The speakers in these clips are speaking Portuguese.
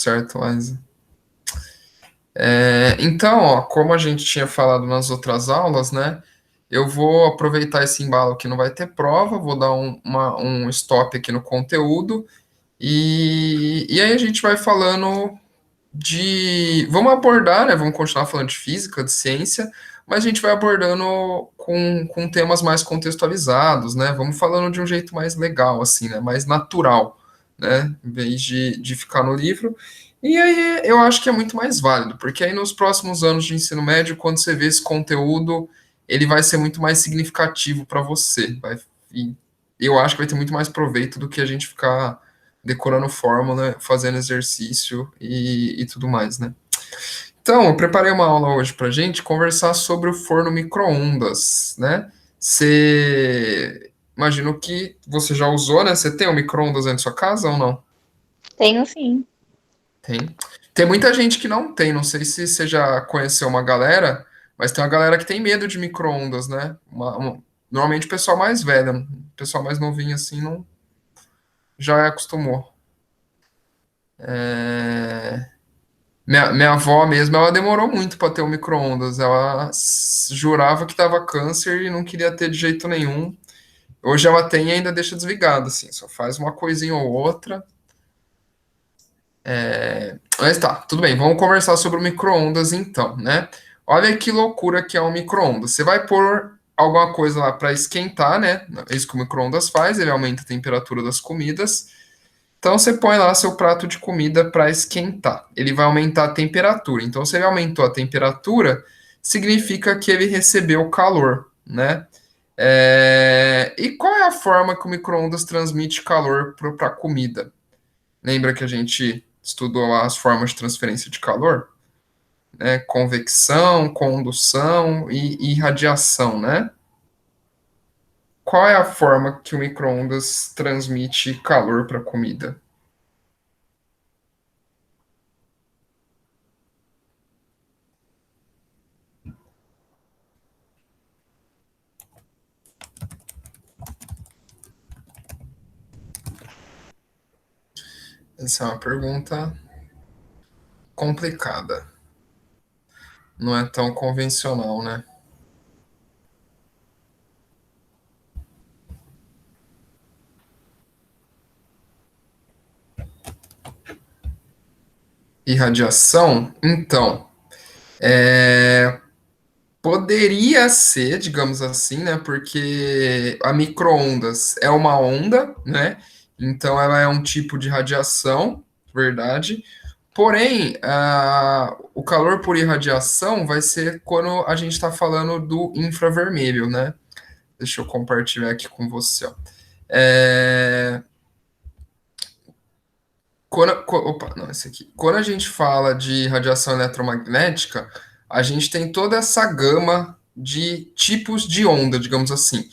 Certo, Liza. Então, ó, como a gente tinha falado nas outras aulas, né? Eu vou aproveitar esse embalo que não vai ter prova, vou dar um stop aqui no conteúdo e aí a gente vai falando de. Vamos abordar, né? Vamos continuar falando de física, de ciência, mas a gente vai abordando com temas mais contextualizados, né? Vamos falando de um jeito mais legal, assim, né? Mais natural, né? Em vez de ficar no livro. E aí eu acho que é muito mais válido, porque aí nos próximos anos de ensino médio, quando você vê esse conteúdo, ele vai ser muito mais significativo para você. E eu acho que vai ter muito mais proveito do que a gente ficar decorando fórmula, fazendo exercício e tudo mais, né? Então, eu preparei uma aula hoje para gente conversar sobre o forno micro-ondas, né? Você imagino que você já usou, né? Você tem um micro-ondas aí na sua casa ou não? Tenho sim. Tem. Tem muita gente que não tem, não sei se você já conheceu uma galera, mas tem uma galera que tem medo de micro-ondas, né? Normalmente o pessoal mais velho, o pessoal mais novinho assim não já acostumou. É, minha avó mesmo, ela demorou muito para ter um micro-ondas. Ela jurava que tava câncer e não queria ter de jeito nenhum. Hoje ela tem e ainda deixa desligado, assim, só faz uma coisinha ou outra. Mas tá, tudo bem, vamos conversar sobre o micro-ondas então, né? Olha que loucura que é um micro-ondas. Você vai pôr alguma coisa lá para esquentar, né? É isso que o micro-ondas faz, ele aumenta a temperatura das comidas. Então você põe lá seu prato de comida para esquentar. Ele vai aumentar a temperatura. Então, se ele aumentou a temperatura, significa que ele recebeu calor, né? E qual é a forma que o micro-ondas transmite calor para a comida? Lembra que a gente estudou lá as formas de transferência de calor? Né? Convecção, condução e irradiação, né? Qual é a forma que o micro-ondas transmite calor para a comida? Essa é uma pergunta complicada. Não é tão convencional, né? Irradiação, então, poderia ser, digamos assim, né? Porque a micro-ondas é uma onda, né? Então ela é um tipo de radiação, verdade? Porém, o calor por irradiação vai ser quando a gente está falando do infravermelho, né? Deixa eu compartilhar aqui com você, ó. É, opa, não, esse aqui. Quando a gente fala de radiação eletromagnética, a gente tem toda essa gama de tipos de onda, digamos assim.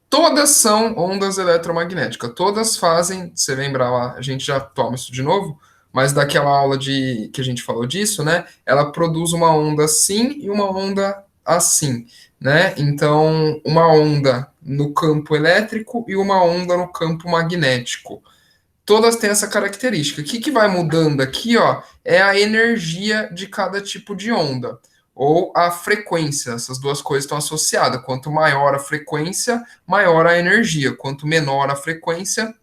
Todas são ondas eletromagnéticas, todas fazem, você lembra lá, a gente já toma isso de novo, mas daquela aula de que a gente falou disso, né? Ela produz uma onda assim e uma onda assim, né? Então, uma onda no campo elétrico e uma onda no campo magnético, todas têm essa característica. O que, que vai mudando aqui, ó, é a energia de cada tipo de onda, ou a frequência. Essas duas coisas estão associadas. Quanto maior a frequência, maior a energia. Quanto menor a frequência,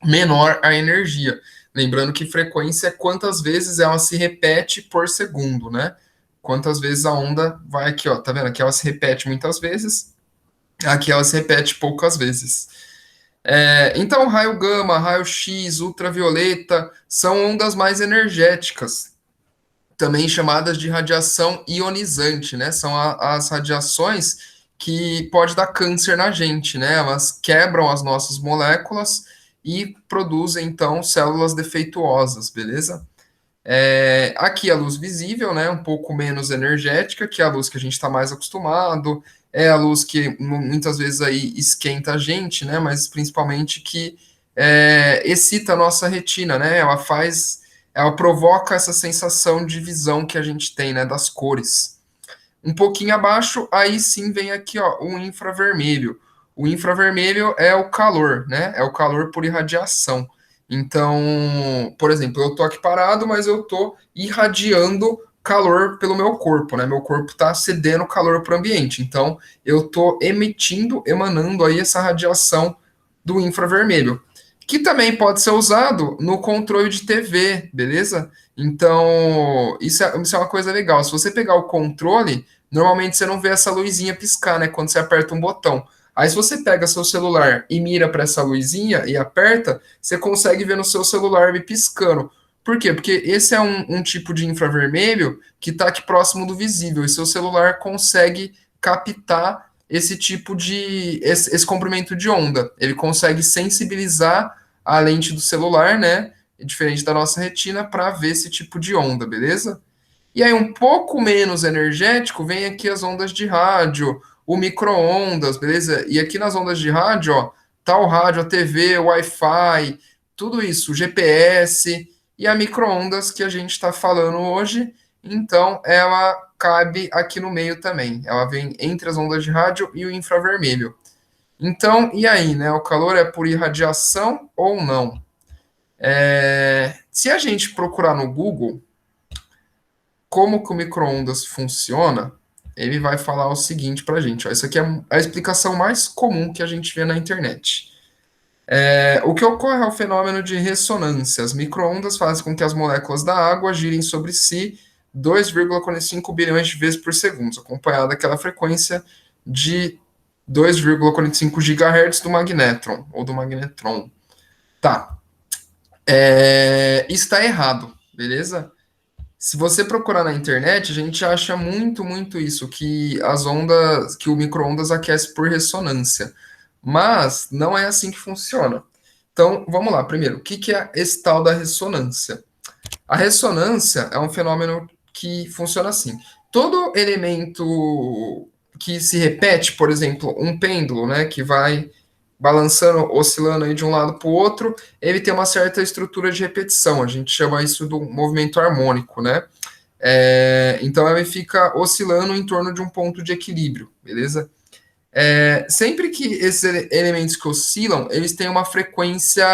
menor a energia. Lembrando que frequência é quantas vezes ela se repete por segundo, né? Quantas vezes a onda vai aqui, ó, tá vendo? Aqui ela se repete muitas vezes, aqui ela se repete poucas vezes. Então, raio gama, raio X, ultravioleta são ondas mais energéticas, também chamadas de radiação ionizante, né? São as radiações que pode dar câncer na gente, né? Elas quebram as nossas moléculas e produzem, então, células defeituosas, beleza? Aqui a luz visível, né, um pouco menos energética, que é a luz que a gente está mais acostumado, é a luz que muitas vezes aí esquenta a gente, né, mas principalmente que excita a nossa retina, né, ela provoca essa sensação de visão que a gente tem, né, das cores. Um pouquinho abaixo, aí sim vem aqui, ó, o infravermelho. O infravermelho é o calor, né, é o calor por irradiação. Então, por exemplo, eu tô aqui parado, mas eu tô irradiando calor pelo meu corpo, né? Meu corpo está cedendo calor para o ambiente. Então, eu tô emanando aí essa radiação do infravermelho, que também pode ser usado no controle de TV, beleza? Então, isso é uma coisa legal. Se você pegar o controle, normalmente você não vê essa luzinha piscar, né? Quando você aperta um botão. Aí, se você pega seu celular e mira para essa luzinha e aperta, você consegue ver no seu celular ele piscando. Por quê? Porque esse é um tipo de infravermelho que está aqui próximo do visível, e seu celular consegue captar esse tipo de esse comprimento de onda. Ele consegue sensibilizar a lente do celular, né? Diferente da nossa retina, para ver esse tipo de onda, beleza? E aí, um pouco menos energético, vem aqui as ondas de rádio, o micro-ondas, beleza? E aqui nas ondas de rádio, ó, tá o rádio, a TV, o Wi-Fi, tudo isso, o GPS e a micro-ondas que a gente está falando hoje. Então, ela cabe aqui no meio também. Ela vem entre as ondas de rádio e o infravermelho. Então, e aí, né? O calor é por irradiação ou não? Se a gente procurar no Google como que o micro-ondas funciona, ele vai falar o seguinte para a gente. Ó, isso aqui é a explicação mais comum que a gente vê na internet. O que ocorre é o fenômeno de ressonância. As micro-ondas fazem com que as moléculas da água girem sobre si 2,45 bilhões de vezes por segundo, acompanhada daquela frequência de 2,45 GHz do magnétron, ou do magnetron. Tá. Isso está errado, beleza? Se você procurar na internet, a gente acha muito, muito isso, que as ondas, que o micro-ondas aquece por ressonância. Mas não é assim que funciona. Então, vamos lá. Primeiro, o que é esse tal da ressonância? A ressonância é um fenômeno que funciona assim. Todo elemento que se repete, por exemplo, um pêndulo, né, que vai balançando, oscilando aí de um lado para o outro, ele tem uma certa estrutura de repetição. A gente chama isso do movimento harmônico, né? Então ele fica oscilando em torno de um ponto de equilíbrio, beleza? Sempre que esses elementos que oscilam, eles têm uma frequência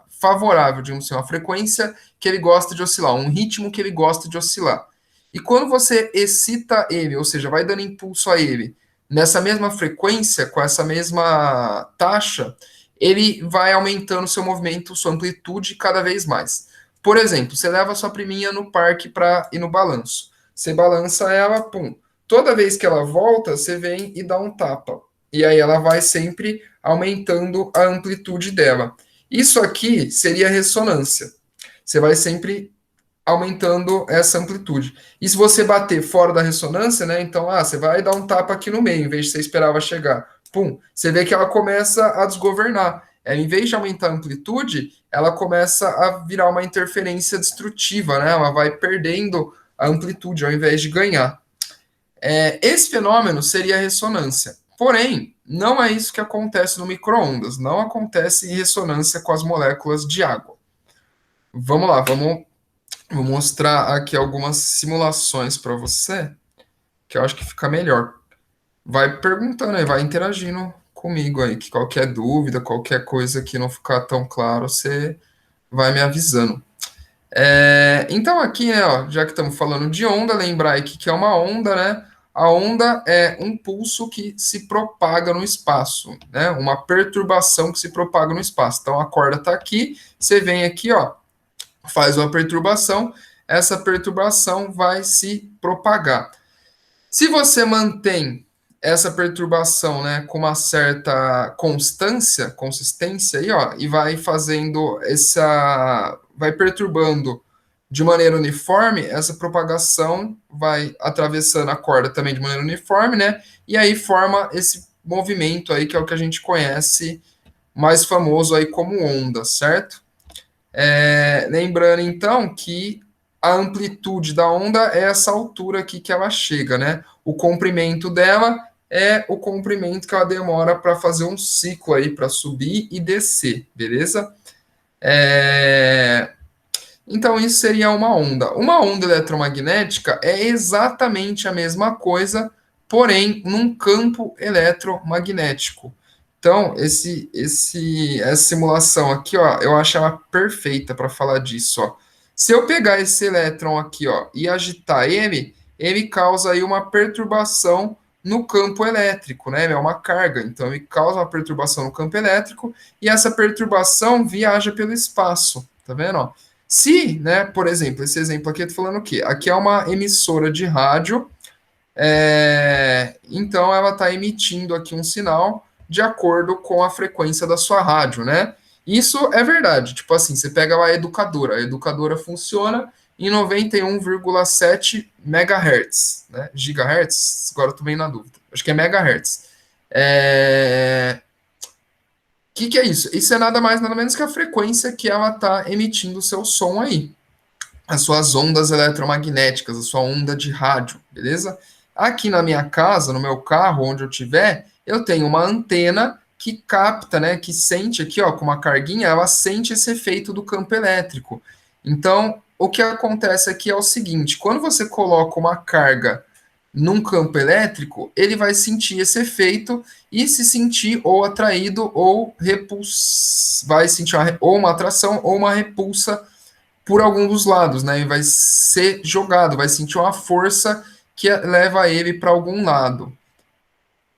favorável, digamos assim, uma frequência que ele gosta de oscilar, um ritmo que ele gosta de oscilar. E quando você excita ele, ou seja, vai dando impulso a ele, nessa mesma frequência, com essa mesma taxa, ele vai aumentando seu movimento, sua amplitude cada vez mais. Por exemplo, você leva a sua priminha no parque para ir no balanço. Você balança ela, pum. Toda vez que ela volta, você vem e dá um tapa. E aí ela vai sempre aumentando a amplitude dela. Isso aqui seria ressonância. Você vai sempre aumentando essa amplitude. E se você bater fora da ressonância, né? Então, você vai dar um tapa aqui no meio, em vez de você esperava chegar. Pum, você vê que ela começa a desgovernar. Em vez de aumentar a amplitude, ela começa a virar uma interferência destrutiva, né? Ela vai perdendo a amplitude ao invés de ganhar. Esse fenômeno seria a ressonância. Porém, não é isso que acontece no micro-ondas. Não acontece em ressonância com as moléculas de água. Vamos lá, vou mostrar aqui algumas simulações para você, que eu acho que fica melhor. Vai perguntando aí, vai interagindo comigo aí, que qualquer dúvida, qualquer coisa que não ficar tão claro, você vai me avisando. Então aqui, né, ó, já que estamos falando de onda, lembrar aí que é uma onda, né? A onda é um pulso que se propaga no espaço, né? Uma perturbação que se propaga no espaço. Então a corda está aqui, você vem aqui, ó, faz uma perturbação, essa perturbação vai se propagar. Se você mantém essa perturbação, né, com uma certa consistência aí, ó, e vai fazendo vai perturbando de maneira uniforme, essa propagação vai atravessando a corda também de maneira uniforme, né, e aí forma esse movimento aí que é o que a gente conhece mais famoso aí como onda, certo? Lembrando então que a amplitude da onda é essa altura aqui que ela chega, né? O comprimento dela é o comprimento que ela demora para fazer um ciclo aí, para subir e descer, beleza? Então, isso seria uma onda. Uma onda eletromagnética é exatamente a mesma coisa, porém num campo eletromagnético. Então, essa simulação aqui, ó, eu acho ela perfeita para falar disso, ó. Se eu pegar esse elétron aqui, ó, e agitar ele causa aí uma perturbação no campo elétrico, né? É uma carga, então ele causa uma perturbação no campo elétrico e essa perturbação viaja pelo espaço, tá vendo, ó? Se, né, por exemplo, esse exemplo aqui eu tô falando o quê? Aqui é uma emissora de rádio então ela está emitindo aqui um sinal de acordo com a frequência da sua rádio, né? Isso é verdade. Tipo assim, você pega a educadora funciona em 91,7 megahertz, né? Gigahertz? Agora eu tô bem na dúvida. Acho que é megahertz. O que é isso? Isso é nada mais, nada menos que a frequência que ela está emitindo o seu som aí, as suas ondas eletromagnéticas, a sua onda de rádio, beleza? Aqui na minha casa, no meu carro, onde eu tiver, eu tenho uma antena que capta, né, que sente aqui, ó, com uma carguinha, ela sente esse efeito do campo elétrico. Então, o que acontece aqui é o seguinte, quando você coloca uma carga num campo elétrico, ele vai sentir esse efeito e se sentir ou atraído ou repulso, vai sentir ou uma atração ou uma repulsa por algum dos lados, né? E vai ser jogado, vai sentir uma força que leva ele para algum lado.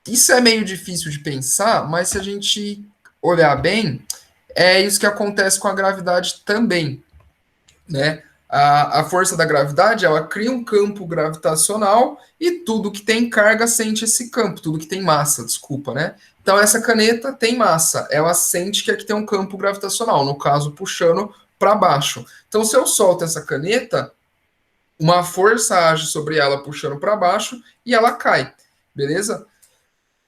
Isso é meio difícil de pensar, mas se a gente olhar bem, é isso que acontece com a gravidade também, né? A força da gravidade, ela cria um campo gravitacional e tudo que tem carga sente esse campo, tudo que tem massa, desculpa, né? Então essa caneta tem massa, ela sente que aqui tem um campo gravitacional, no caso puxando para baixo. Então se eu solto essa caneta, uma força age sobre ela puxando para baixo e ela cai, beleza?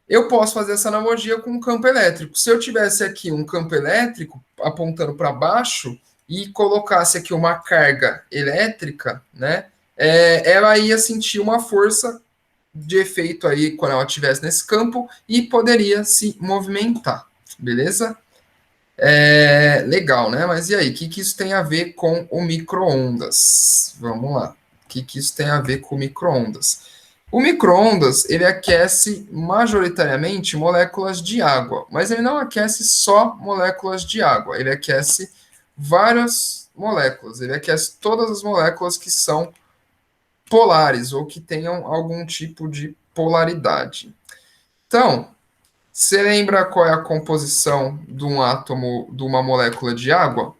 Eu posso fazer essa analogia com um campo elétrico. Se eu tivesse aqui um campo elétrico apontando para baixo e colocasse aqui uma carga elétrica, né, ela ia sentir uma força de efeito aí quando ela estivesse nesse campo e poderia se movimentar, beleza? Legal, né? Mas e aí, o que isso tem a ver com o micro-ondas? Vamos lá. O que isso tem a ver com o micro-ondas? O micro-ondas, ele aquece majoritariamente moléculas de água, mas ele não aquece só moléculas de água, ele aquece várias moléculas, ele aquece todas as moléculas que são polares ou que tenham algum tipo de polaridade. Então, você lembra qual é a composição de um átomo de uma molécula de água?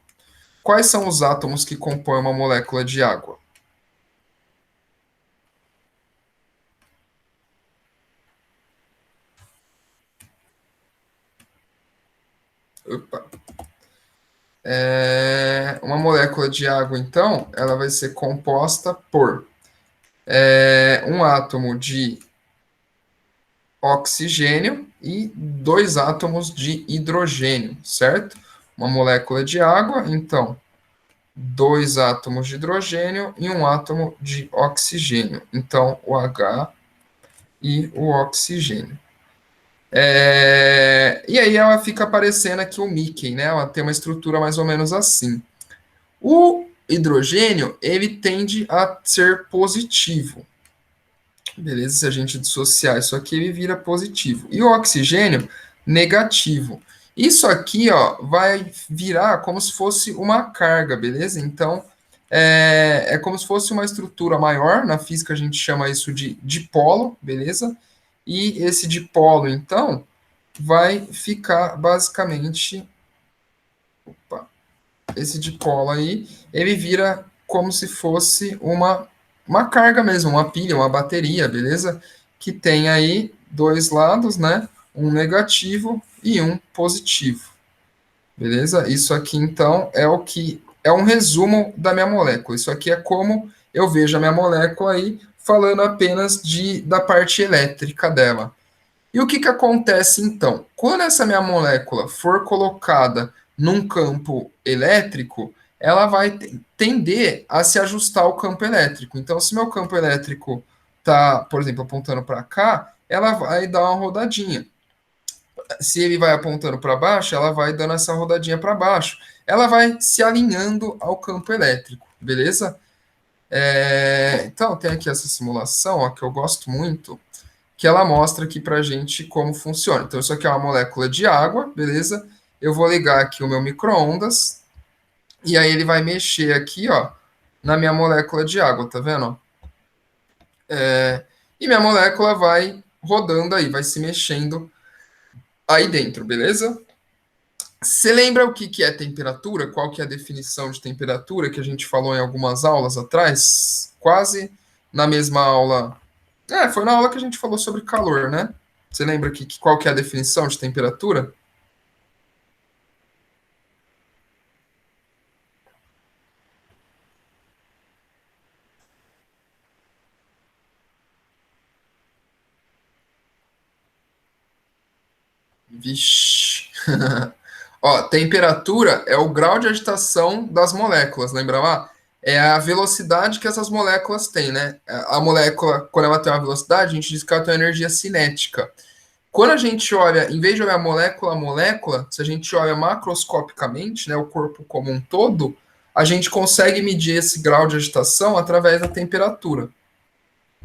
Quais são os átomos que compõem uma molécula de água? Opa. Uma molécula de água, então, ela vai ser composta por um átomo de oxigênio e dois átomos de hidrogênio, certo? Uma molécula de água, então, dois átomos de hidrogênio e um átomo de oxigênio. Então, o H e o oxigênio. E aí ela fica aparecendo aqui o Mickey, né? Ela tem uma estrutura mais ou menos assim. O hidrogênio, ele tende a ser positivo. Beleza? Se a gente dissociar isso aqui, ele vira positivo. E o oxigênio, negativo. Isso aqui, ó, vai virar como se fosse uma carga, beleza? Então, é como se fosse uma estrutura maior. Na física, a gente chama isso de dipolo, beleza? E esse dipolo, então, vai ficar basicamente. Opa, esse dipolo aí, ele vira como se fosse uma carga mesmo, uma pilha, uma bateria, beleza? Que tem aí dois lados, né? Um negativo e um positivo, beleza? Isso aqui, então, é o que é um resumo da minha molécula. Isso aqui é como eu vejo a minha molécula aí, falando apenas da parte elétrica dela. E o que, que acontece então? Quando essa minha molécula for colocada num campo elétrico, ela vai tender a se ajustar ao campo elétrico. Então, se meu campo elétrico está, por exemplo, apontando para cá, ela vai dar uma rodadinha. Se ele vai apontando para baixo, ela vai dando essa rodadinha para baixo. Ela vai se alinhando ao campo elétrico, beleza? Então, tem aqui essa simulação ó, que eu gosto muito. que ela mostra aqui para a gente como funciona. Então, isso aqui é uma molécula de água, beleza? Eu vou ligar aqui o meu micro-ondas, e aí ele vai mexer aqui, ó, na minha molécula de água, tá vendo? E minha molécula vai rodando aí, vai se mexendo aí dentro, beleza? Você lembra o que que é temperatura? Qual que é a definição de temperatura que a gente falou em algumas aulas atrás? Quase na mesma aula. Foi na aula que a gente falou sobre calor, né? Você lembra qual que é a definição de temperatura? Vixe. Ó, temperatura é o grau de agitação das moléculas, lembra lá? É a velocidade que essas moléculas têm, né? A molécula, quando ela tem uma velocidade, a gente diz que ela tem uma energia cinética. Quando a gente olha, em vez de olhar molécula a molécula, se a gente olha macroscopicamente, né, o corpo como um todo, a gente consegue medir esse grau de agitação através da temperatura.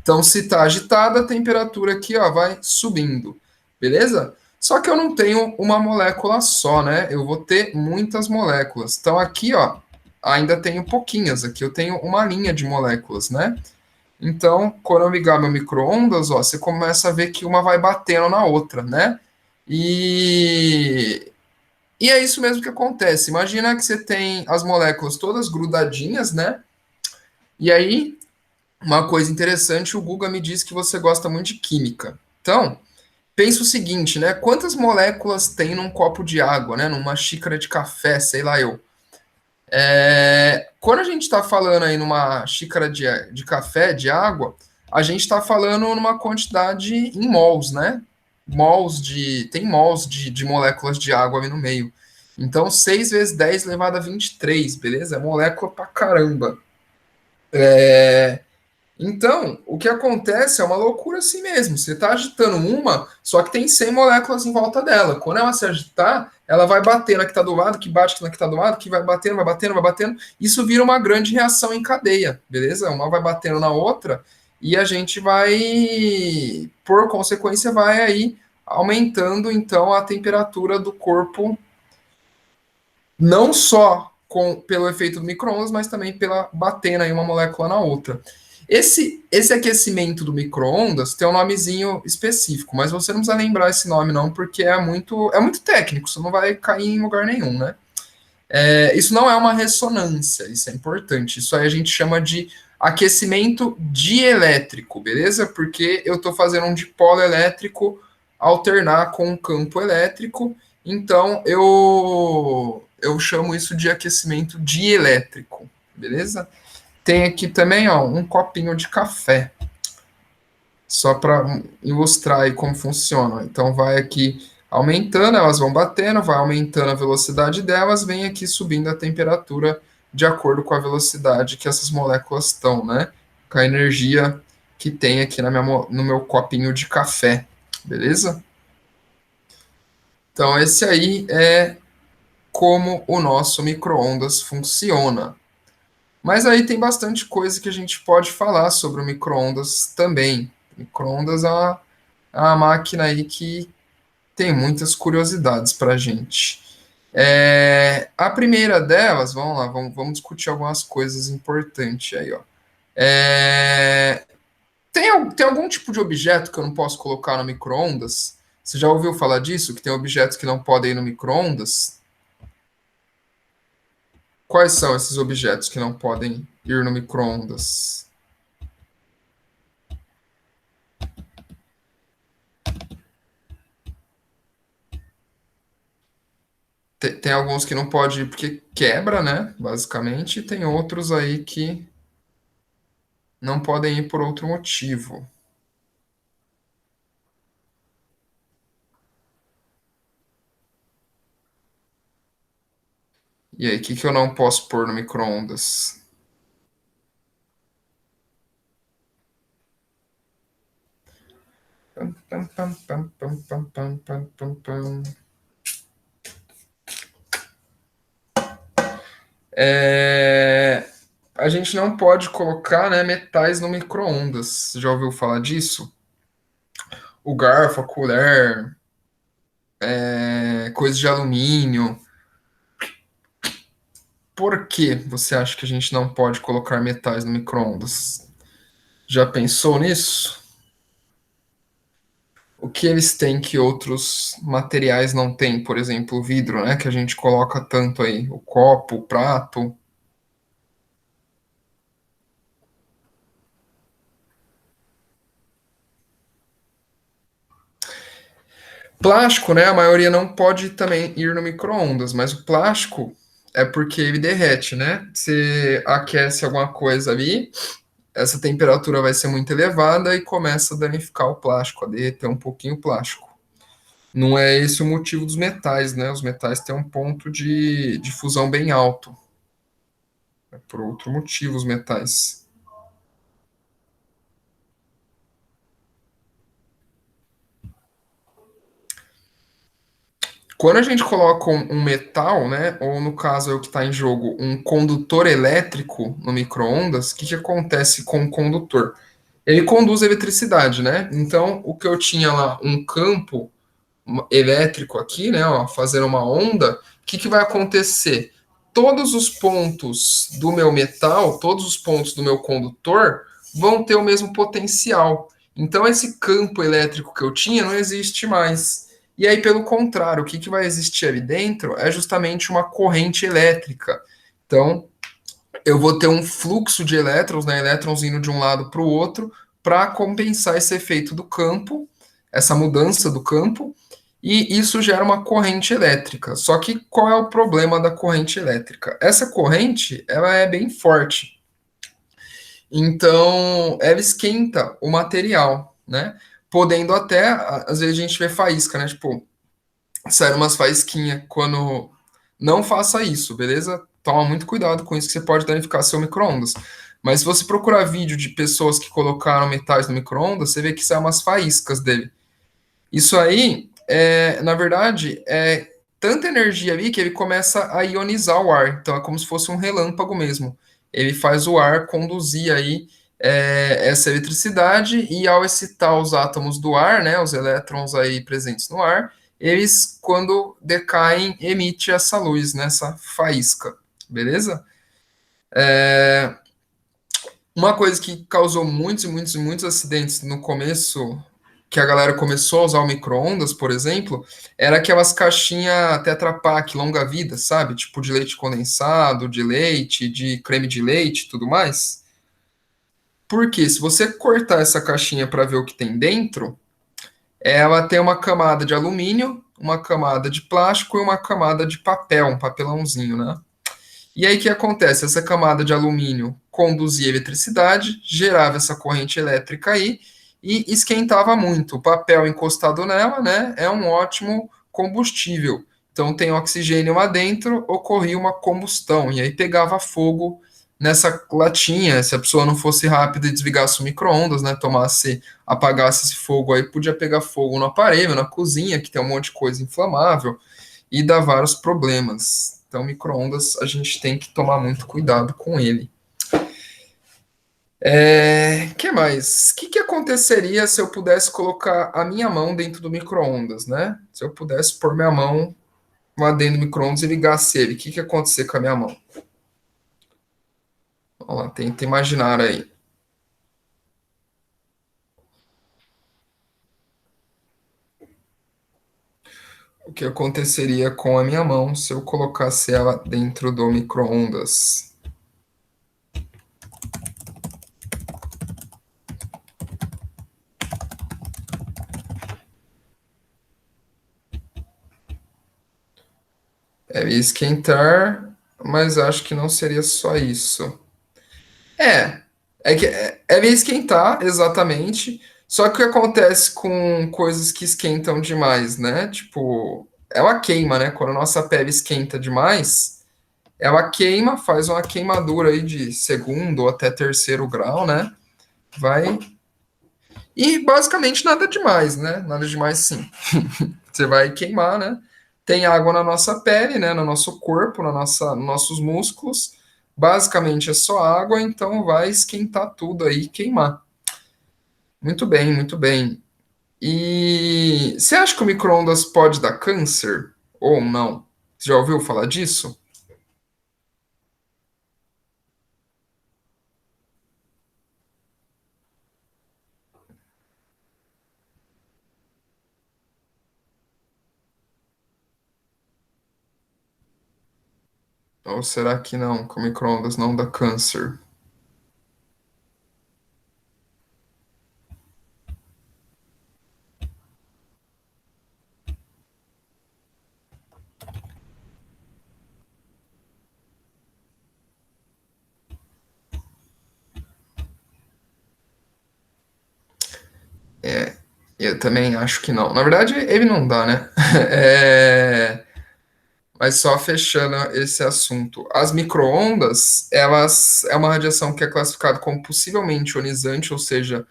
Então, se está agitada, a temperatura aqui ó, vai subindo, beleza? Só que eu não tenho uma molécula só, né? Eu vou ter muitas moléculas. Então, aqui, ó, ainda tenho pouquinhas. Aqui eu tenho uma linha de moléculas, né? Então, quando eu ligar meu micro-ondas, ó, você começa a ver que uma vai batendo na outra, né? E é isso mesmo que acontece. Imagina que você tem as moléculas todas grudadinhas, né? E aí, uma coisa interessante, o Guga me disse que você gosta muito de química. Então, pensa o seguinte, né? Quantas moléculas tem num copo de água, né? Numa xícara de café, sei lá eu. Quando a gente está falando aí numa xícara de café, de água, a gente está falando numa quantidade em mols, né? Tem mols de moléculas de água ali no meio. Então, 6 vezes 10 elevado a 23, beleza? É molécula pra caramba. Então, o que acontece é uma loucura assim mesmo. Você está agitando uma, só que tem 100 moléculas em volta dela. Quando ela se agitar, ela vai bater na que está do lado, que bate na que está do lado, que vai batendo, vai batendo, vai batendo. Isso vira uma grande reação em cadeia, beleza? Uma vai batendo na outra e a gente vai, por consequência, vai aí aumentando então a temperatura do corpo, não só pelo efeito do micro-ondas, mas também pela batendo aí uma molécula na outra. Esse aquecimento do micro-ondas tem um nomezinho específico, mas você não precisa lembrar esse nome não, porque é muito técnico, você não vai cair em lugar nenhum, né? Isso não é uma ressonância, isso é importante. Isso aí a gente chama de aquecimento dielétrico, beleza? Porque eu estou fazendo um dipolo elétrico alternar com um campo elétrico, então eu chamo isso de aquecimento dielétrico, beleza? Tem aqui também, ó, um copinho de café, só para ilustrar aí como funciona. Então vai aqui aumentando, elas vão batendo, vai aumentando a velocidade delas, vem aqui subindo a temperatura de acordo com a velocidade que essas moléculas estão, né? Com a energia que tem aqui no meu copinho de café, beleza? Então esse aí é como o nosso micro-ondas funciona. Mas aí tem bastante coisa que a gente pode falar sobre o micro-ondas também. Micro-ondas é uma máquina aí que tem muitas curiosidades para a gente. A primeira delas, vamos lá, vamos discutir algumas coisas importantes aí, ó. É, tem algum tipo de objeto que eu não posso colocar no micro-ondas? Você já ouviu falar disso? Que tem objetos que não podem ir no micro-ondas? Quais são esses objetos que não podem ir no micro-ondas? Tem alguns que não pode ir porque quebra, né? Basicamente, e tem outros aí que não podem ir por outro motivo. E aí, o que eu não posso pôr no micro-ondas? Pam, pam, pam, pam, pam, pam, pam, pam, pam, pam. É, A gente não pode colocar, né, metais no micro-ondas. Você já ouviu falar disso? o garfo, a colher, coisas de alumínio. Por que você acha que a gente não pode colocar metais no micro-ondas? Já pensou nisso? O que eles têm que outros materiais não têm? Por exemplo, o vidro, né? Que a gente coloca tanto aí. O copo, o prato. Plástico, né? A maioria não pode também ir no micro-ondas, mas o plástico é porque ele derrete, né? Você aquece alguma coisa ali, essa temperatura vai ser muito elevada e começa a danificar o plástico, a derreter um pouquinho o plástico. Não é esse o motivo dos metais, né? Os metais têm um ponto de fusão bem alto. É por outro motivo os metais. Quando a gente coloca um metal, né, ou no caso é o que está em jogo, um condutor elétrico no micro-ondas, o que acontece com o condutor? Ele conduz a eletricidade, né? Então, o que eu tinha lá, um campo elétrico aqui, né, ó, fazendo uma onda, o que vai acontecer? Todos os pontos do meu metal, todos os pontos do meu condutor vão ter o mesmo potencial. Então, esse campo elétrico que eu tinha não existe mais. E aí, pelo contrário, o que vai existir ali dentro é justamente uma corrente elétrica. Então, eu vou ter um fluxo de elétrons, né, elétrons indo de um lado para o outro, para compensar esse efeito do campo, essa mudança do campo, e isso gera uma corrente elétrica. Só que qual é o problema da corrente elétrica? Essa corrente, ela é bem forte. Então, ela esquenta o material, né? Podendo até, às vezes a gente vê faísca, né? Tipo, sair umas faísquinhas quando não faça isso, beleza? Toma muito cuidado com isso, que você pode danificar seu micro-ondas. Mas se você procurar vídeo de pessoas que colocaram metais no micro-ondas, você vê que saem umas faíscas dele. Isso aí, na verdade, é tanta energia ali que ele começa a ionizar o ar. Então é como se fosse um relâmpago mesmo. Ele faz o ar conduzir aí essa eletricidade e ao excitar os átomos do ar, né, os elétrons aí presentes no ar, eles, quando decaem, emite essa luz, né, essa faísca, beleza? Uma coisa que causou muitos e muitos e muitos acidentes no começo, que a galera começou a usar o micro-ondas, por exemplo, era aquelas caixinhas Tetra Pak longa-vida, sabe? Tipo de leite condensado, de leite, de creme de leite e tudo mais. Porque se você cortar essa caixinha para ver o que tem dentro, ela tem uma camada de alumínio, uma camada de plástico e uma camada de papel, um papelãozinho, né? E aí o que acontece? Essa camada de alumínio conduzia eletricidade, gerava essa corrente elétrica aí e esquentava muito. O papel encostado nela, né, é um ótimo combustível. Então tem oxigênio lá dentro, ocorria uma combustão e aí pegava fogo nessa latinha. Se a pessoa não fosse rápida e desligasse o micro-ondas, né, apagasse esse fogo aí, podia pegar fogo no aparelho, na cozinha, que tem um monte de coisa inflamável e dar vários problemas. Então, micro-ondas, a gente tem que tomar muito cuidado com ele. Que mais? Que aconteceria se eu pudesse colocar a minha mão dentro do micro-ondas, né? Se eu pudesse pôr minha mão lá dentro do micro-ondas e ligasse ele, que ia acontecer com a minha mão? Vamos lá, tenta imaginar aí. O que aconteceria com a minha mão se eu colocasse ela dentro do micro-ondas? É esquentar, mas acho que não seria só isso. É, é meio esquentar, exatamente. Só que o que acontece com coisas que esquentam demais, né? Tipo, ela queima, né? Quando a nossa pele esquenta demais, ela queima, faz uma queimadura aí de segundo ou até terceiro grau, né? Vai. E basicamente nada demais, né? Nada demais, sim. Você vai queimar, né? Tem água na nossa pele, né? No nosso corpo, nos nossos músculos. Basicamente é só água, então vai esquentar tudo aí e queimar. Muito bem, muito bem. E você acha que o micro-ondas pode dar câncer ou não? Você já ouviu falar disso? Ou será que não, que o micro-ondas não dá câncer? Eu também acho que não. Na verdade, ele não dá, né? É, mas só fechando esse assunto. As micro-ondas, elas é uma radiação que é classificada como possivelmente ionizante, ou seja,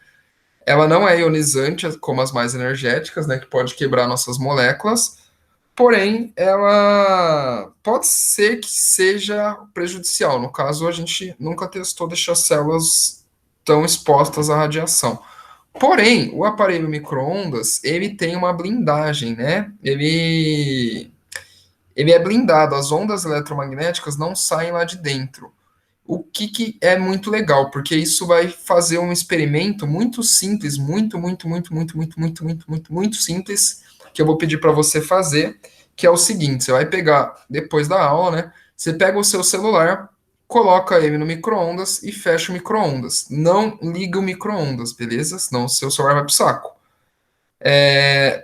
ela não é ionizante como as mais energéticas, né, que pode quebrar nossas moléculas, porém, ela pode ser que seja prejudicial. No caso, a gente nunca testou deixar células tão expostas à radiação. Porém, o aparelho micro-ondas, ele tem uma blindagem, né? Ele é blindado, as ondas eletromagnéticas não saem lá de dentro. O que é muito legal, porque isso vai fazer um experimento muito simples, muito simples, que eu vou pedir para você fazer, que é o seguinte, você vai pegar, depois da aula, né? Você pega o seu celular, coloca ele no micro-ondas e fecha o micro-ondas. Não liga o micro-ondas, beleza? Senão o seu celular vai pro saco.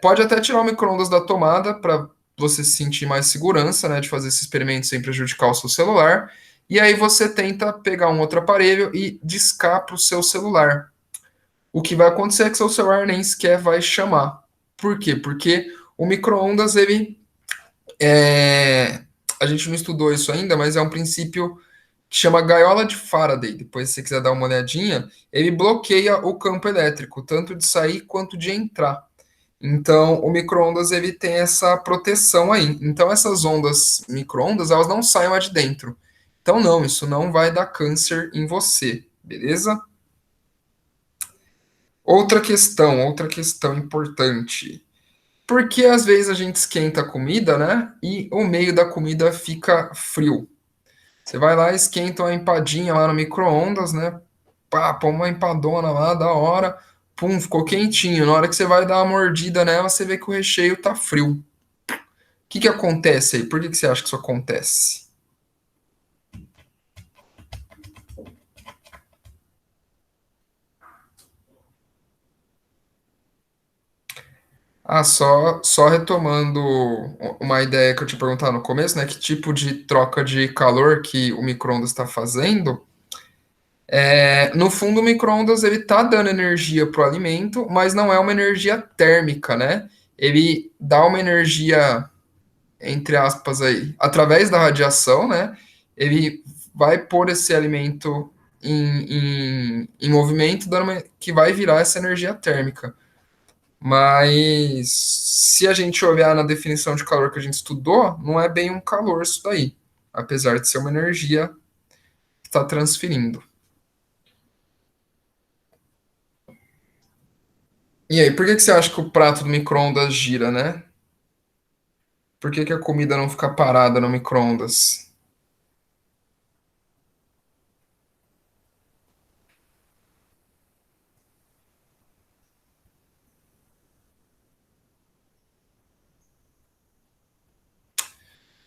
Pode até tirar o micro-ondas da tomada para você sentir mais segurança, né, de fazer esse experimento sem prejudicar o seu celular. E aí você tenta pegar um outro aparelho e discar para o seu celular. O que vai acontecer é que seu celular nem sequer vai chamar. Por quê? Porque o micro-ondas, ele a gente não estudou isso ainda, mas é um princípio que chama gaiola de Faraday. Depois, se você quiser dar uma olhadinha, ele bloqueia o campo elétrico, tanto de sair quanto de entrar. Então, o micro-ondas ele tem essa proteção aí. Então, essas ondas micro-ondas, elas não saem lá de dentro. Então, não, isso não vai dar câncer em você, beleza? Outra questão importante. Porque às vezes a gente esquenta a comida, né? E o meio da comida fica frio. Você vai lá, esquenta uma empadinha lá no micro-ondas, né? Pá, põe uma empadona lá, da hora. Pum, ficou quentinho. Na hora que você vai dar uma mordida nela, você vê que o recheio tá frio. Que acontece aí? Por que você acha que isso acontece? Só retomando uma ideia que eu te perguntar no começo, né? Que tipo de troca de calor que o micro-ondas está fazendo? No fundo, o micro-ondas ele tá dando energia para o alimento, mas não é uma energia térmica, né? Ele dá uma energia, entre aspas, aí, através da radiação, né? Ele vai pôr esse alimento em movimento, que vai virar essa energia térmica. Mas se a gente olhar na definição de calor que a gente estudou, não é bem um calor isso daí, apesar de ser uma energia que está transferindo. E aí, por que você acha que o prato do micro-ondas gira, né? Por que a comida não fica parada no micro-ondas?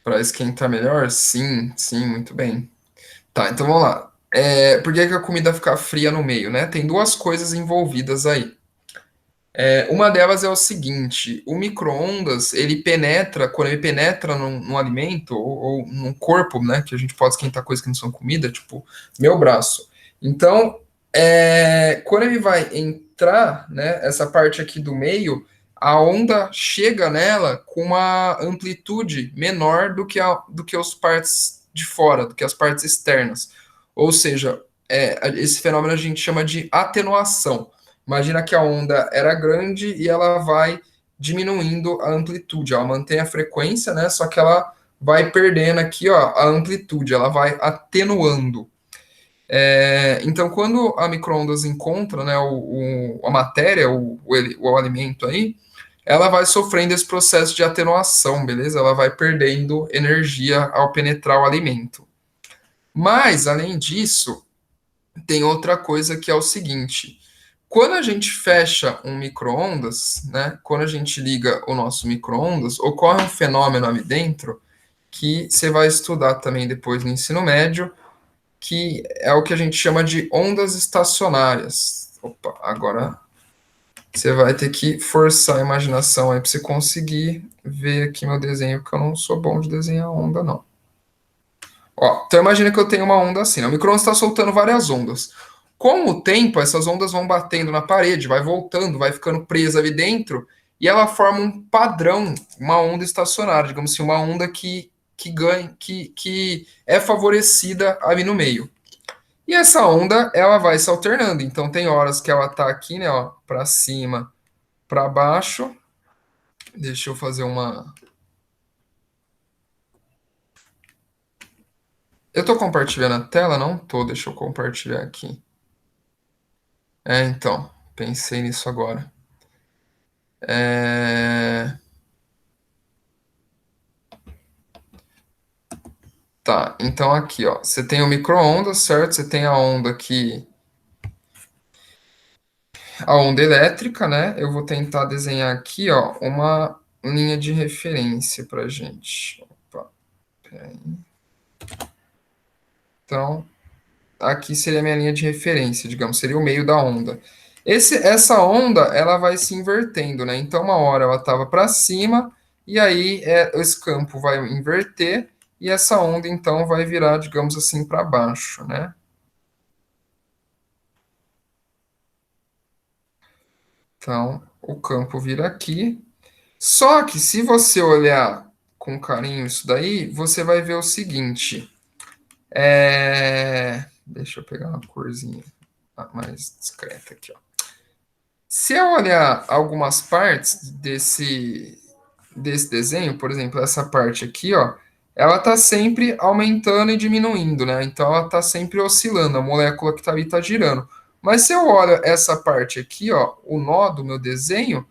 Para esquentar melhor? Sim, sim, muito bem. Tá, então vamos lá. Por que a comida fica fria no meio, né? Tem duas coisas envolvidas aí. Uma delas é o seguinte: o micro-ondas, quando ele penetra num alimento ou num corpo, né? Que a gente pode esquentar coisas que não são comida, tipo meu braço. Então, quando ele vai entrar, né? Essa parte aqui do meio, a onda chega nela com uma amplitude menor do que as partes de fora, do que as partes externas. Ou seja, esse fenômeno a gente chama de atenuação. Imagina que a onda era grande e ela vai diminuindo a amplitude. Ela mantém a frequência, né? Só que ela vai perdendo aqui, ó, a amplitude, ela vai atenuando. Então, quando a micro-ondas encontra, né, a matéria, o alimento aí, ela vai sofrendo esse processo de atenuação, beleza? Ela vai perdendo energia ao penetrar o alimento. Mas, além disso, tem outra coisa que é o seguinte: quando a gente fecha um micro-ondas, né, quando a gente liga o nosso micro-ondas, ocorre um fenômeno ali dentro que você vai estudar também depois no ensino médio, que é o que a gente chama de ondas estacionárias. Opa, agora você vai ter que forçar a imaginação aí para você conseguir ver aqui meu desenho, porque eu não sou bom de desenhar onda, não. Ó, então imagina que eu tenho uma onda assim, né? O micro-ondas está soltando várias ondas. Com o tempo, essas ondas vão batendo na parede, vai voltando, vai ficando presa ali dentro, e ela forma um padrão, uma onda estacionária, digamos assim, uma onda que ganha, que é favorecida ali no meio. E essa onda, ela vai se alternando. Então tem horas que ela tá aqui, né, ó, para cima, para baixo. Deixa eu fazer uma. Eu tô compartilhando a tela? Não tô, deixa eu compartilhar aqui. Então, pensei nisso agora. É... Tá, então aqui, ó, você tem o micro-ondas, certo? Você tem a onda aqui, a onda elétrica, né? Eu vou tentar desenhar aqui, ó, uma linha de referência pra gente. Opa, peraí. Então, aqui seria a minha linha de referência, digamos, seria o meio da onda. Essa onda, ela vai se invertendo, né? Então, uma hora ela estava para cima, e aí esse campo vai inverter, e essa onda, então, vai virar, digamos assim, para baixo, né? Então, o campo vira aqui. Só que se você olhar com carinho isso daí, você vai ver o seguinte. Deixa eu pegar uma corzinha mais discreta aqui, ó. Se eu olhar algumas partes desse desenho, por exemplo, essa parte aqui, ó, ela está sempre aumentando e diminuindo, né? Então ela está sempre oscilando, a molécula que está ali está girando. Mas se eu olho essa parte aqui, ó, o nó do meu desenho,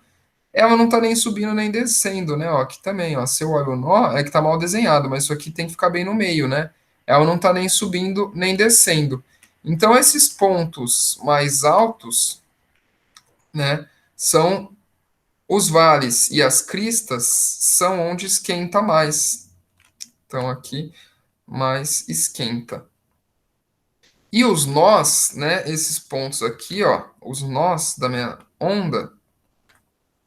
ela não está nem subindo nem descendo, né? Ó, aqui também, ó, se eu olho o nó, é que está mal desenhado, mas isso aqui tem que ficar bem no meio, né? Ela não está nem subindo nem descendo. Então esses pontos mais altos, né, são os vales e as cristas são onde esquenta mais. Então aqui mais esquenta. E os nós, né, esses pontos aqui, ó, os nós da minha onda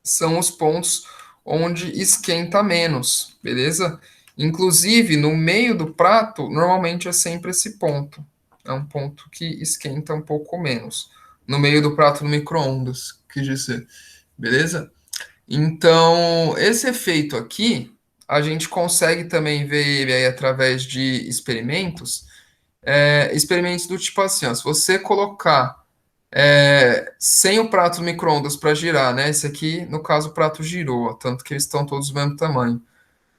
são os pontos onde esquenta menos, beleza? Inclusive, no meio do prato, normalmente é sempre esse ponto. É um ponto que esquenta um pouco menos. No meio do prato no micro-ondas, quis dizer. Beleza? Então, esse efeito aqui, a gente consegue também ver ele aí através de experimentos, experimentos do tipo assim, ó, se você colocar sem o prato micro-ondas para girar, né? Esse aqui, no caso, o prato girou, ó, tanto que eles estão todos do mesmo tamanho.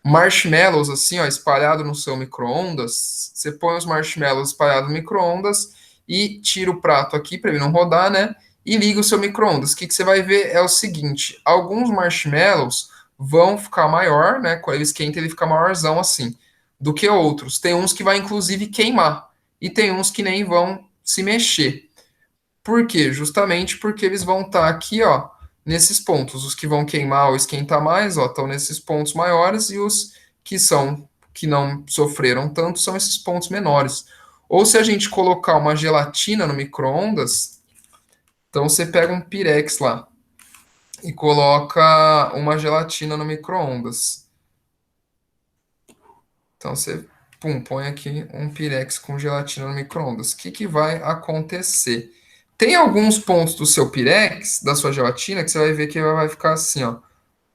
Marshmallows, assim, ó, espalhado no seu micro-ondas, você põe os marshmallows espalhados no micro-ondas e tira o prato aqui para ele não rodar, né? E liga o seu micro-ondas. O que você vai ver é o seguinte: alguns marshmallows vão ficar maior, né? Quando ele esquenta, ele fica maiorzão assim, do que outros. Tem uns que vai inclusive queimar e tem uns que nem vão se mexer. Por quê? Justamente porque eles vão estar aqui, ó, nesses pontos. Os que vão queimar ou esquentar mais, ó, estão nesses pontos maiores e os que não sofreram tanto são esses pontos menores. Ou se a gente colocar uma gelatina no micro-ondas, então você pega um pirex lá e coloca uma gelatina no micro-ondas. Então você, pum, põe aqui um pirex com gelatina no micro-ondas. O que vai acontecer? Tem alguns pontos do seu pirex, da sua gelatina, que você vai ver que ela vai ficar assim, ó.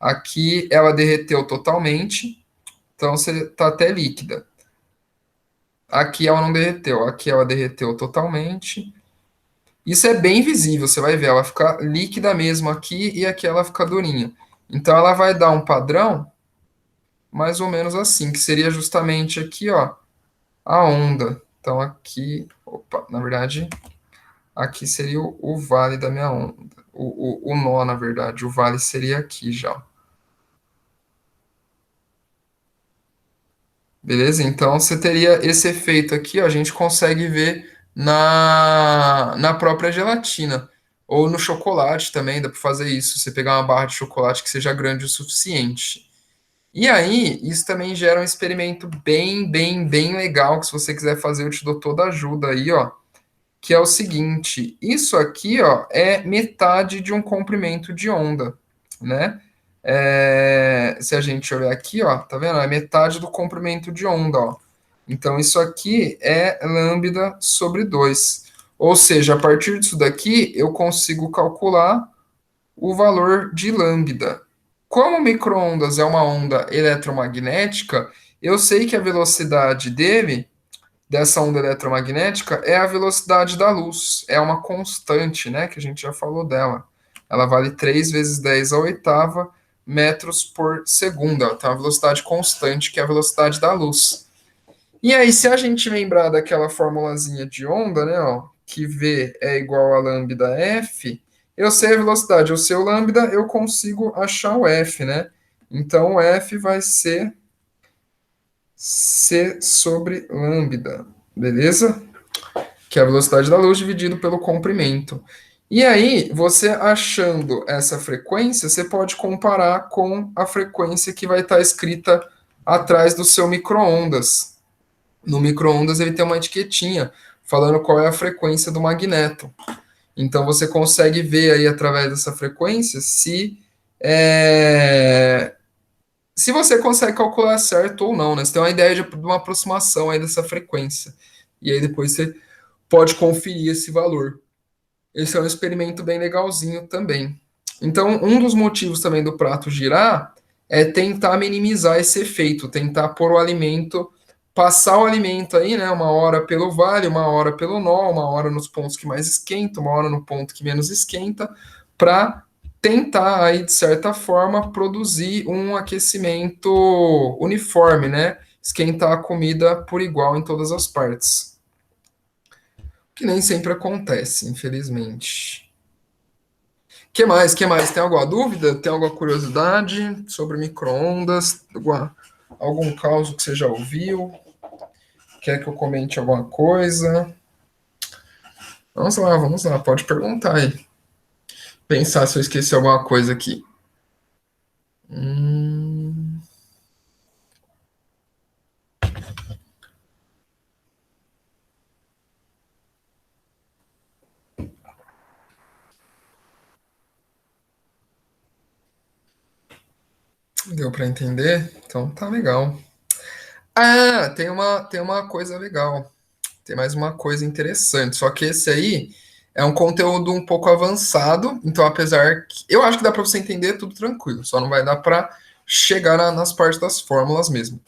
Aqui ela derreteu totalmente, então você tá até líquida. Aqui ela não derreteu, aqui ela derreteu totalmente. Isso é bem visível, você vai ver, ela fica líquida mesmo aqui e aqui ela fica durinha. Então ela vai dar um padrão mais ou menos assim, que seria justamente aqui, ó, a onda. Então aqui, Opa, na verdade, aqui seria o vale da minha onda. O nó, na verdade, o vale seria aqui já. Beleza? Então você teria esse efeito aqui, ó, a gente consegue ver na própria gelatina. Ou no chocolate também, dá para fazer isso. Você pegar uma barra de chocolate que seja grande o suficiente. E aí, isso também gera um experimento bem legal, que se você quiser fazer, eu te dou toda a ajuda aí, ó. Que é o seguinte, isso aqui, ó, é metade de um comprimento de onda, né? Se a gente olhar aqui, ó, tá vendo? É metade do comprimento de onda, ó. Então, isso aqui é lambda sobre 2. Ou seja, a partir disso daqui, eu consigo calcular o valor de lambda. Como o micro-ondas é uma onda eletromagnética, eu sei que a velocidade dessa onda eletromagnética é a velocidade da luz. É uma constante, né? Que a gente já falou dela. Ela vale 3 vezes 10 a oitava metros por segundo. Ela tem uma velocidade constante, que é a velocidade da luz. E aí, se a gente lembrar daquela formulazinha de onda, né, ó, que V é igual a lambda F, eu sei a velocidade, eu sei o lambda, eu consigo achar o F, né? Então, o F vai ser C sobre lambda, beleza? Que é a velocidade da luz dividido pelo comprimento. E aí, você achando essa frequência, você pode comparar com a frequência que vai estar escrita atrás do seu micro-ondas. No micro-ondas ele tem uma etiquetinha falando qual é a frequência do magneto. Então você consegue ver aí através dessa frequência se você consegue calcular certo ou não, né? Você tem uma ideia de uma aproximação aí dessa frequência. E aí depois você pode conferir esse valor. Esse é um experimento bem legalzinho também. Então, um dos motivos também do prato girar é tentar minimizar esse efeito, tentar pôr o alimento, passar o alimento aí, né? Uma hora pelo vale, uma hora pelo nó, uma hora nos pontos que mais esquenta, uma hora no ponto que menos esquenta, para tentar aí, de certa forma, produzir um aquecimento uniforme, né? Esquentar a comida por igual em todas as partes. Que nem sempre acontece, infelizmente. Que mais? Que mais? Tem alguma dúvida? Tem alguma curiosidade sobre micro-ondas? Algum caso que você já ouviu? Quer que eu comente alguma coisa? Vamos lá, pode perguntar aí. Pensar se eu esqueci alguma coisa aqui. Hum, deu para entender? Então tá legal. Ah, tem uma coisa legal. Tem mais uma coisa interessante. Só que esse aí é um conteúdo um pouco avançado. Então, apesar que. Eu acho que dá para você entender tudo tranquilo. Só não vai dar para chegar nas partes das fórmulas mesmo.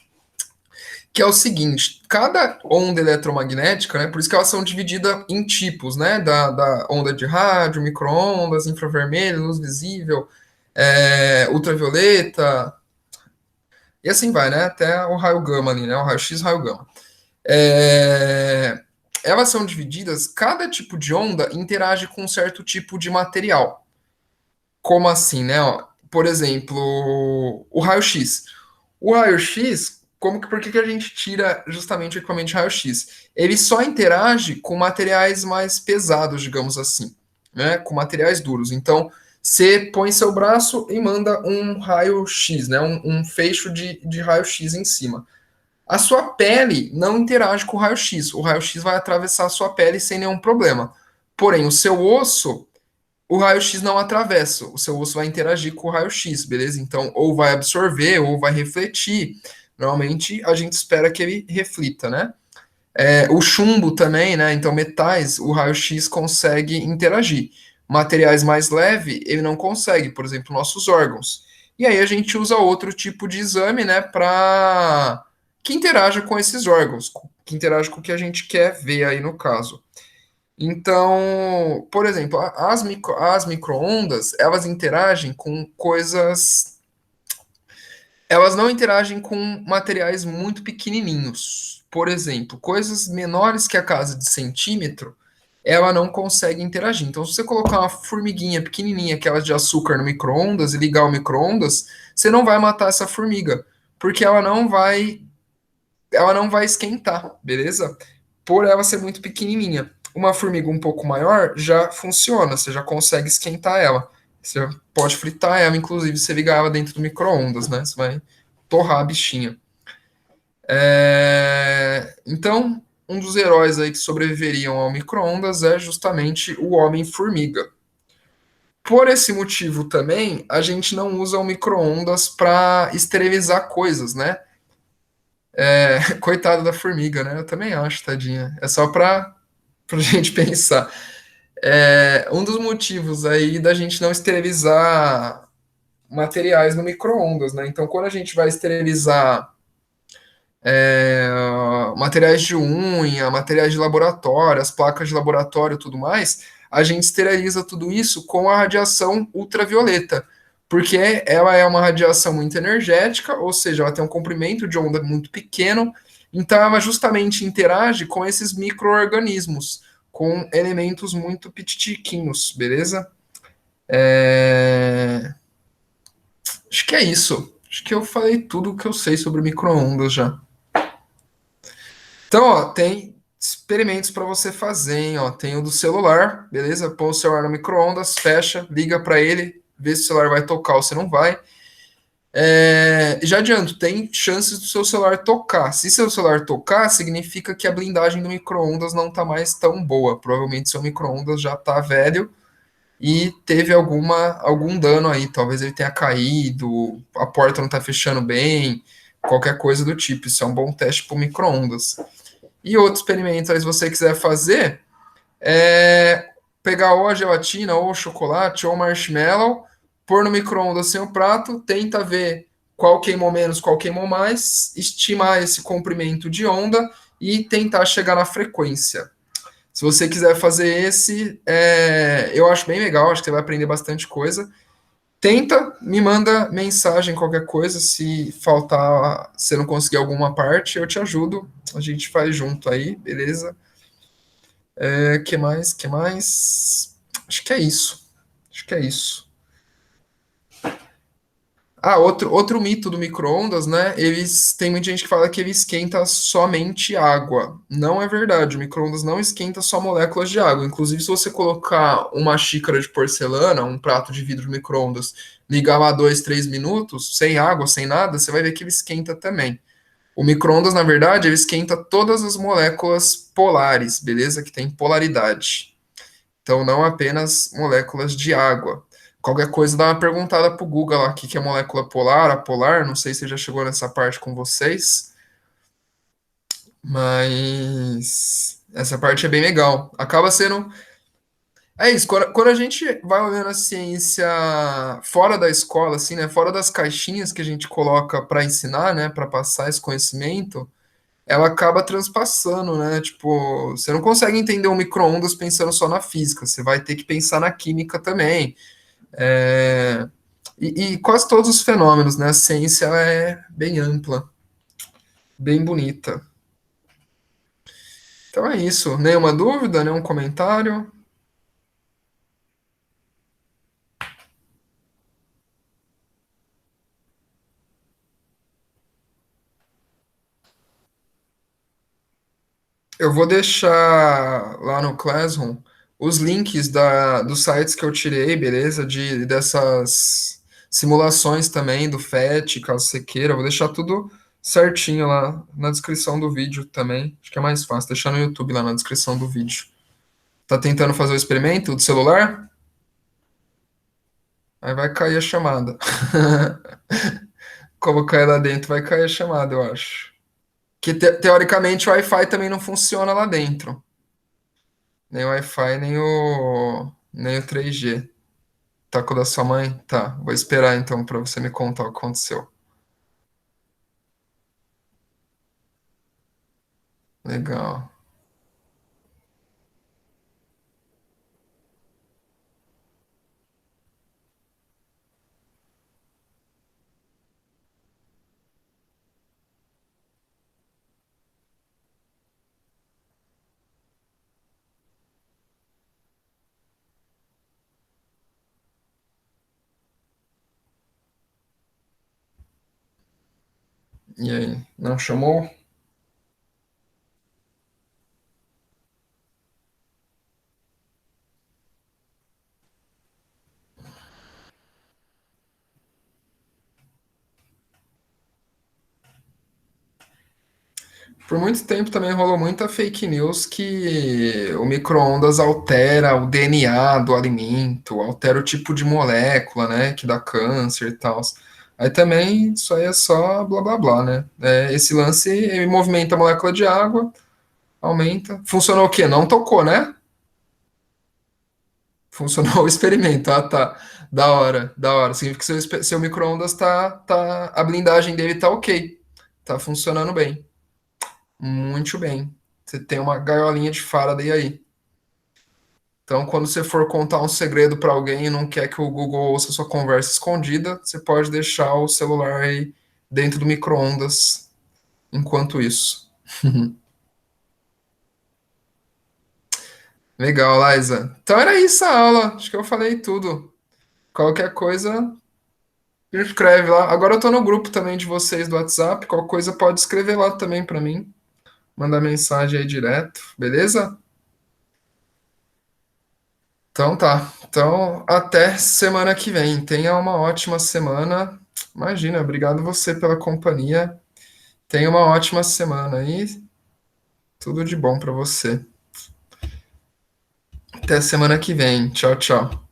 Que é o seguinte: cada onda eletromagnética, né? Por isso que elas são divididas em tipos, né? Da onda de rádio, micro-ondas, infravermelho, luz visível, ultravioleta. E assim vai, né? Até o raio gama ali, né? O raio X, raio gama. É, Elas são divididas, cada tipo de onda interage com um certo tipo de material. Como assim, né? Ó, por exemplo, o raio-x. O raio-x, por que que a gente tira justamente o equipamento de raio-x? Ele só interage com materiais mais pesados, digamos assim, né? Com materiais duros. Então, você põe seu braço e manda um raio-x, né? Um feixe de raio-x em cima. A sua pele não interage com o raio-x. O raio-x vai atravessar a sua pele sem nenhum problema. Porém, o seu osso, o raio-x não atravessa. O seu osso vai interagir com o raio-x, beleza? Então, ou vai absorver, ou vai refletir. Normalmente, a gente espera que ele reflita, né? O chumbo também, né? Então, metais, o raio-x consegue interagir. Materiais mais leves, ele não consegue, por exemplo, nossos órgãos. E aí a gente usa outro tipo de exame, né, para que interaja com esses órgãos, que interaja com o que a gente quer ver aí no caso. Então, por exemplo, as micro-ondas, elas interagem com coisas Elas não interagem com materiais muito pequenininhos. Por exemplo, coisas menores que a casa de centímetro, ela não consegue interagir. Então, se você colocar uma formiguinha pequenininha, aquela de açúcar, no micro-ondas e ligar o micro-ondas, você não vai matar essa formiga, porque ela não vai esquentar, beleza? Por ela ser muito pequenininha. Uma formiga um pouco maior já funciona, você já consegue esquentar ela. Você pode fritar ela, inclusive você ligar ela dentro do micro-ondas, né? Você vai torrar a bichinha. Então, um dos heróis aí que sobreviveriam ao micro-ondas é justamente o Homem-Formiga. Por esse motivo também, a gente não usa o micro-ondas para esterilizar coisas, né? Coitada da formiga, né? Eu também acho, tadinha. É só pra gente pensar. Um dos motivos aí da gente não esterilizar materiais no micro-ondas, né? Então, quando a gente vai esterilizar materiais de unha, materiais de laboratório, as placas de laboratório e tudo mais, a gente esteriliza tudo isso com a radiação ultravioleta, porque ela é uma radiação muito energética, ou seja, ela tem um comprimento de onda muito pequeno, então ela justamente interage com esses micro-organismos, com elementos muito pititiquinhos, beleza? Acho que é isso. Acho que eu falei tudo o que eu sei sobre micro-ondas já. Então, ó, tem experimentos para você fazer, hein, ó. Tem o do celular, beleza? Põe o celular no micro-ondas, fecha, liga para ele, vê se o celular vai tocar ou se não vai. Já adianto, tem chances do seu celular tocar. Se seu celular tocar, significa que a blindagem do micro-ondas não está mais tão boa. Provavelmente seu micro-ondas já está velho e teve algum dano aí. Talvez ele tenha caído, a porta não está fechando bem, qualquer coisa do tipo. Isso é um bom teste para o micro-ondas. E outro experimento aí, se você quiser fazer, é pegar ou a gelatina, ou o chocolate, ou o marshmallow, pôr no micro-ondas sem o prato, tenta ver qual queimou menos, qual queimou mais, estimar esse comprimento de onda e tentar chegar na frequência. Se você quiser fazer esse, eu acho bem legal, acho que você vai aprender bastante coisa. Tenta, me manda mensagem, qualquer coisa, se faltar, se não conseguir alguma parte, eu te ajudo, a gente faz junto aí, beleza? Que mais? Que mais? Acho que é isso. Acho que é isso. Ah, outro mito do micro-ondas, né? Tem muita gente que fala que ele esquenta somente água. Não é verdade. O micro-ondas não esquenta só moléculas de água. Inclusive, se você colocar uma xícara de porcelana, um prato de vidro no micro-ondas, ligar lá 2, 3 minutos, sem água, sem nada, você vai ver que ele esquenta também. O micro-ondas, na verdade, ele esquenta todas as moléculas polares, beleza? Que tem polaridade. Então, não apenas moléculas de água. Qualquer coisa, dá uma perguntada pro Google lá, o que que é molécula polar, apolar, não sei se já chegou nessa parte com vocês, mas essa parte é bem legal. Acaba sendo. É isso, quando a gente vai olhando a ciência fora da escola, assim, né, fora das caixinhas que a gente coloca para ensinar, né, para passar esse conhecimento, ela acaba transpassando, né? Tipo, você não consegue entender o micro-ondas pensando só na física, você vai ter que pensar na química também. É, e quase todos os fenômenos, né? A ciência ela é bem ampla, bem bonita. Então é isso. Nenhuma dúvida, nenhum comentário? Eu vou deixar lá no Classroom os links dos sites que eu tirei, beleza? Dessas simulações também do FET, caso você queira. Eu vou deixar tudo certinho lá na descrição do vídeo também. Acho que é mais fácil, deixar no YouTube lá na descrição do vídeo. Tá tentando fazer o experimento do celular? Aí vai cair a chamada. Colocar ela dentro, vai cair a chamada, eu acho. Que teoricamente o Wi-Fi também não funciona lá dentro. Nem o Wi-Fi, nem o 3G. Tá com o da sua mãe? Tá. Vou esperar então pra você me contar o que aconteceu. Legal. E aí, não chamou? Por muito tempo também rolou muita fake news que o micro-ondas altera o DNA do alimento, altera o tipo de molécula, né, que dá câncer e tal. Aí também isso aí é só blá blá blá, né? É, esse lance movimenta a molécula de água, aumenta. Funcionou o quê? Não tocou, né? Funcionou o experimento. Ah, tá. Da hora, da hora. Significa que seu micro-ondas a blindagem dele tá ok. Tá funcionando bem. Muito bem. Você tem uma gaiolinha de Faraday aí. Então, quando você for contar um segredo para alguém e não quer que o Google ouça sua conversa escondida, você pode deixar o celular aí dentro do micro-ondas enquanto isso. Legal, Liza. Então era isso a aula. Acho que eu falei tudo. Qualquer coisa, escreve lá. Agora eu tô no grupo também de vocês do WhatsApp. Qualquer coisa pode escrever lá também para mim. Mandar mensagem aí direto, beleza? Então tá. Então até semana que vem. Tenha uma ótima semana. Imagina, obrigado você pela companhia. Tenha uma ótima semana aí. Tudo de bom pra você. Até semana que vem. Tchau, tchau.